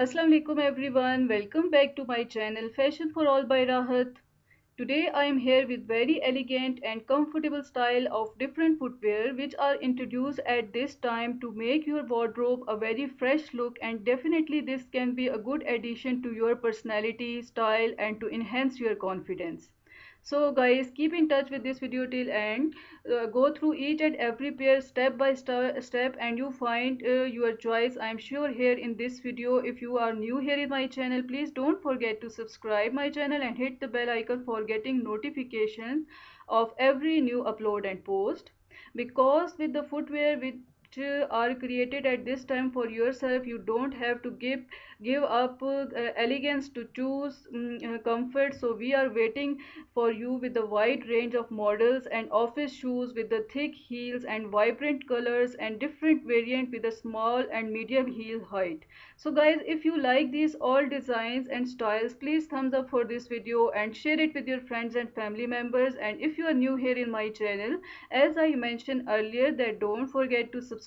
Assalamu alaikum everyone. Welcome back to my channel Fashion for All by Rahat. Today I am here with very elegant and comfortable style of different footwear which are introduced at this time to make your wardrobe a very fresh look, and definitely this can be a good addition to your personality, style and to enhance your confidence. So guys, keep in touch with this video till end. Go through each and every pair step by step and you find your choice. I am sure here in this video. If you are new here in my channel, please don't forget to subscribe my channel and hit the bell icon for getting notifications of every new upload and post. Because with the footwear which are created at this time for yourself, you don't have to give up elegance to choose comfort. So we are waiting for you with a wide range of models and office shoes with the thick heels and vibrant colors and different variant with a small and medium heel height. So guys, if you like these all designs and styles, please thumbs up for this video and share it with your friends and family members. And if you are new here in my channel, as I mentioned earlier, that don't forget to subscribe.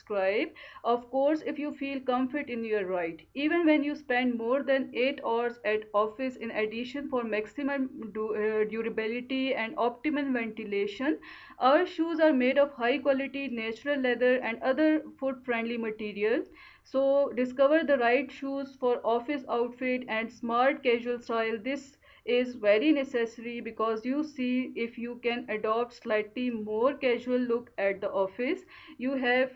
Of course, if you feel comfort in your ride, even when you spend more than 8 hours at office, in addition for maximum durability and optimum ventilation, our shoes are made of high quality natural leather and other foot friendly materials. So discover the right shoes for office outfit and smart casual style. This is very necessary because you see, if you can adopt slightly more casual look at the office, you have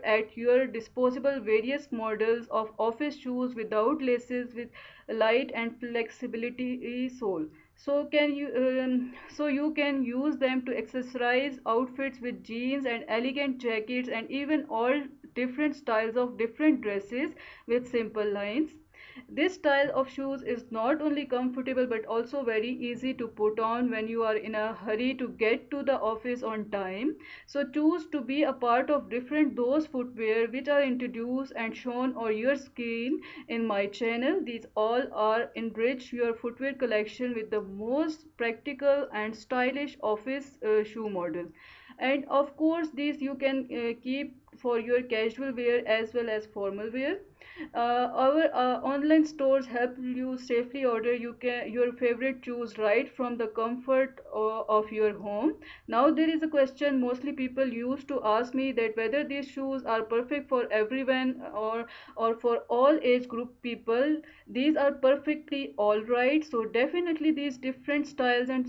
at your disposable various models of office shoes without laces, with light and flexibility sole. So you can use them to accessorize outfits with jeans and elegant jackets and even all different styles of different dresses with simple lines. This style of shoes is not only comfortable but also very easy to put on when you are in a hurry to get to the office on time. So choose to be a part of different those footwear which are introduced and shown on your screen in my channel. These all are enrich your footwear collection with the most practical and stylish office shoe model. And of course these you can keep for your casual wear as well as formal wear. Our online stores help you safely order your favorite shoes right from the comfort of your home. Now there is a question mostly people used to ask me, that whether these shoes are perfect for everyone or for all age group people. These are perfectly all right. So definitely these different styles and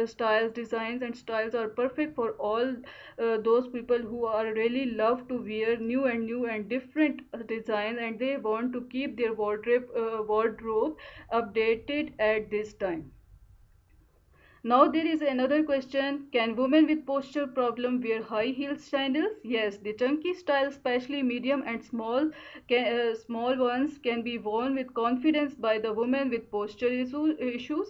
styles, designs and styles are perfect for all those people who are really love to wear new and different designs, and they want to keep their wardrobe updated at this time. Now there is another question: can women with posture problem wear high heel sandals? Yes, the chunky style, especially medium and small ones, can be worn with confidence by the women with issues.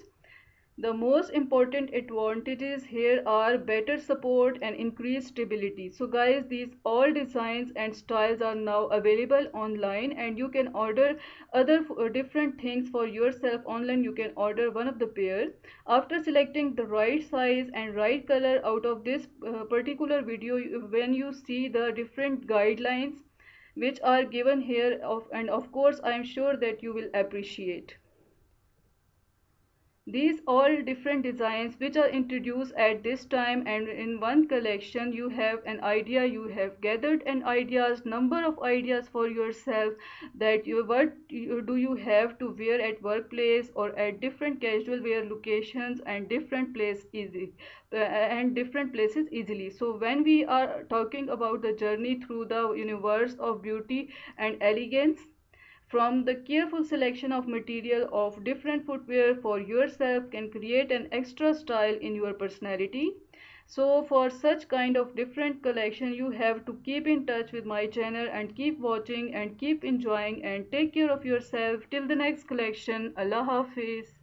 The most important advantages here are better support and increased stability. So guys, these all designs and styles are now available online, and you can order other different things for yourself online. You can order one of the pair. After selecting the right size and right color out of this particular video, when you see the different guidelines which are given here and of course I am sure that you will appreciate. These all different designs which are introduced at this time, and in one collection you have an idea, you have gathered an ideas, number of ideas for yourself, that do you have to wear at workplace or at different casual wear locations and different places easily. So when we are talking about the journey through the universe of beauty and elegance, from the careful selection of material of different footwear for yourself can create an extra style in your personality. So for such kind of different collection, you have to keep in touch with my channel and keep watching and keep enjoying and take care of yourself till the next collection. Allah Hafiz.